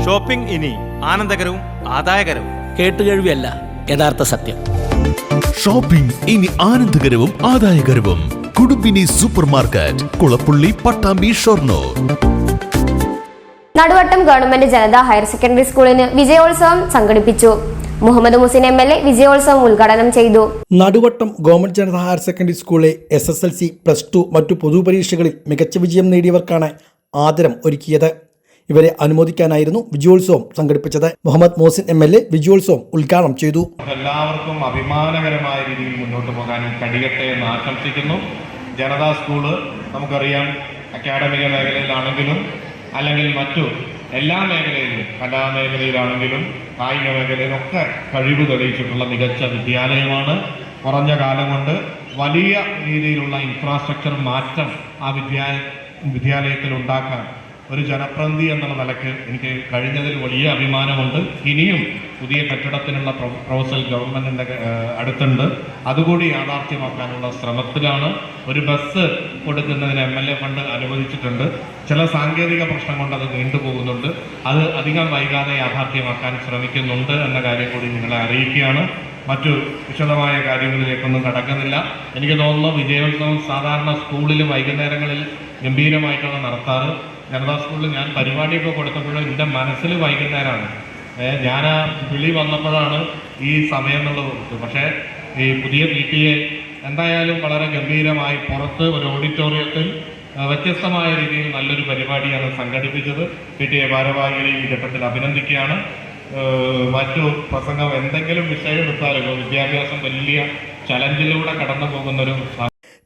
Shopping ഇനി ആനന്ദകരവും ആദായകരവും. കേട്ടുകേഴ്വിയല്ല, യഥാർത്ഥ സത്യം. ഷോപ്പിംഗ് ഇനി ആനന്ദകരവും ആദായകരവും. Kudumbini supermarket, Kulappully, Pattambi, Shoranur. Naduvattam government Janata higher secondary സ്കൂളിന് വിജയോത്സവം സംഘടിപ്പിച്ചു. മുഹമ്മദ് മുസിൻ എം.എൽ.എ. വിജയോത്സവം ഉദ്ഘാടനം ചെയ്തു. Naduvattam government Janata higher secondary സ്കൂളിലെ SSLC, +2 മറ്റു പൊതുപരീക്ഷകളിൽ മികച്ച വിജയം നേടിയവർക്കാണ് ആദരം ഒരുക്കിയത്. ഇവരെ അനുമോദിക്കാനായിരുന്നു വിജയോത്സവം സംഘടിപ്പിച്ചത്. മുഹമ്മദ് മുസിൻ എം.എൽ.എ. വിജയോത്സവം ഉദ്ഘാടനം ചെയ്തു. എല്ലാവർക്കും അഭിമാനകരമായ രീതിയിൽ മുന്നോട്ട് പോകാനും കഴിയട്ടെ എന്ന് ആശംസിക്കുന്നു. ജനതാ സ്കൂള് നമുക്കറിയാം, അക്കാഡമിക മേഖലയിലാണെങ്കിലും അല്ലെങ്കിൽ മറ്റു എല്ലാ മേഖലയിലും, കലാമേഖലയിലാണെങ്കിലും കായിക മേഖലയിലൊക്കെ കഴിവ് തെളിയിച്ചിട്ടുള്ള മികച്ച വിദ്യാലയമാണ്. കുറഞ്ഞ കാലം കൊണ്ട് വലിയ രീതിയിലുള്ള ഇൻഫ്രാസ്ട്രക്ചർ മാറ്റം ആ വിദ്യാലയത്തിൽ ഉണ്ടാക്കാൻ ഒരു ജനപ്രതിനിധി എന്നുള്ള നിലയ്ക്ക് എനിക്ക് കഴിഞ്ഞതിൽ വലിയ അഭിമാനമുണ്ട്. ഇനിയും പുതിയ കെട്ടിടത്തിനുള്ള പ്രൊപ്പോസൽ ഗവൺമെൻറ്റിൻ്റെ അടുത്തുണ്ട്. അതുകൂടി യാഥാർത്ഥ്യമാക്കാനുള്ള ശ്രമത്തിലാണ്. ഒരു ബസ് കൊടുക്കുന്നതിന് MLA ഫണ്ട് അനുവദിച്ചിട്ടുണ്ട്. ചില സാങ്കേതിക പ്രശ്നം കൊണ്ട് അത് നീണ്ടുപോകുന്നുണ്ട്. അത് അധികം വൈകാതെ യാഥാർത്ഥ്യമാക്കാൻ ശ്രമിക്കുന്നുണ്ട് എന്ന കാര്യം കൂടി നിങ്ങളെ അറിയിക്കുകയാണ്. മറ്റു വിശദമായ കാര്യങ്ങളിലേക്കൊന്നും കടക്കുന്നില്ല. എനിക്ക് തോന്നുന്നു വിജയോത്സവം സാധാരണ സ്കൂളിൽ വൈകുന്നേരങ്ങളിൽ ഗംഭീരമായിട്ടാണ് നടത്താറ്. ജനതാ സ്കൂളിൽ ഞാൻ പരിപാടിയൊക്കെ കൊടുത്തപ്പോഴും എൻ്റെ മനസ്സിൽ വൈകുന്നേരമാണ്. ഞാൻ ആ വിളി വന്നപ്പോഴാണ് ഈ സമയം എന്നുള്ളത് കൊടുത്തു. പക്ഷേ ഈ പുതിയ PTA എന്തായാലും വളരെ ഗംഭീരമായി പുറത്ത് ഒരു ഓഡിറ്റോറിയത്തിൽ വ്യത്യസ്തമായ രീതിയിൽ നല്ലൊരു പരിപാടിയാണ് സംഘടിപ്പിച്ചത്. PTA ഭാരവാഹികളെ ഈ ഘട്ടത്തിൽ അഭിനന്ദിക്കുകയാണ്. മറ്റു പ്രസംഗം എന്തെങ്കിലും വിഷയം എടുത്താലോ വിദ്യാഭ്യാസം വലിയ ചലഞ്ചിലൂടെ കടന്നു പോകുന്നൊരു.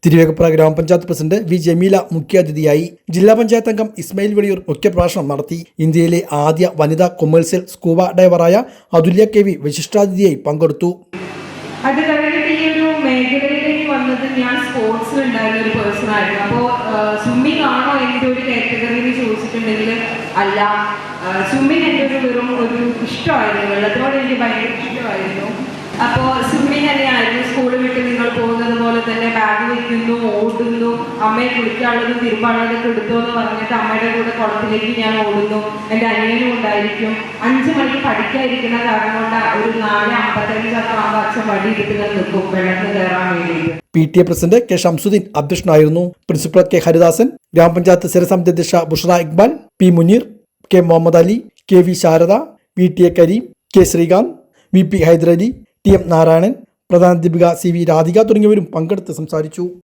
തിരുവേഗപ്പുറ ഗ്രാമപഞ്ചായത്ത് പ്രസിഡന്റ് വി ജമീല മുഖ്യാതിഥിയായി. ജില്ലാ പഞ്ചായത്ത് അംഗം ഇസ്മായിൽ വെളിയൂർ മുഖ്യപ്രഭാഷണം നടത്തി. ഇന്ത്യയിലെ ആദ്യ വനിതാ കൊമേഴ്സ്യൽ സ്കൂബ ഡൈവറായ അതുല്യ KV വിശിഷ്ടാതിഥിയായി പങ്കെടുത്തു. അത് കഴിഞ്ഞിട്ട് ഈ ഒരു മേഖലയിലേക്ക് വന്നത് ഞാൻ സ്പോർട്സിലുണ്ടായിരുന്ന ഒരു പേഴ്സൺ ആയിരുന്നു. അപ്പോൾ സ്വിമ്മിങ് ആണോ എൻ്റെ ഒരു കാറ്റഗറി എന്ന് ചോദിച്ചിട്ടുണ്ടെങ്കിൽ അല്ല. സ്വിമ്മിങ് എൻ്റെ വെറും ഒരു ഇഷ്ടമായിരുന്നു. വെള്ളത്തിനോട് എനിക്ക് ഭയങ്കര ഇഷ്ടമായിരുന്നു. അപ്പോൾ സ്വിമ്മിങ് തന്നെയായിരുന്നു. സ്കൂളിൽ വിട്ട് നിങ്ങൾ പോകുന്നത് പോലെ തന്നെ ബാഗ് വയ്ക്കുന്നു, ഓടുന്നു, അമ്മയെ കുളിക്കാനുള്ളതും തിരുമ്പാനുള്ളതൊക്കെ എടുത്തു എന്ന് പറഞ്ഞിട്ട് അമ്മയുടെ കൂടെ കുളത്തിലേക്ക് ഞാൻ ഓടുന്നു. എൻ്റെ അനിയനും ഉണ്ടായിരിക്കും. 5 മണിക്ക് പഠിക്കാതിരിക്കുന്ന കാരണം കൊണ്ട് ഒരു 4:55 ആകുമ്പോൾ അച്ഛൻ വടി എടുത്ത് നിൽക്കും വെള്ളത്തിൽ കയറാൻ വേണ്ടിയിട്ട്. PTA president K. ഷംസുദ്ദീൻ അധ്യക്ഷനായിരുന്നു. Principal K. ഹരിദാസൻ, ഗ്രാമപഞ്ചായത്ത് സ്ഥിരസമിതി അധ്യക്ഷ Bushra Iqbal, P. Muneer, K. Muhammad Ali, KV Sharada, PTA Kareem, K. Srikanth, VP Hyderali, TM Narayanan, പ്രധാനാധ്യാപിക CV Radhika തുടങ്ങിയവരും പങ്കെടുത്ത് സംസാരിച്ചു.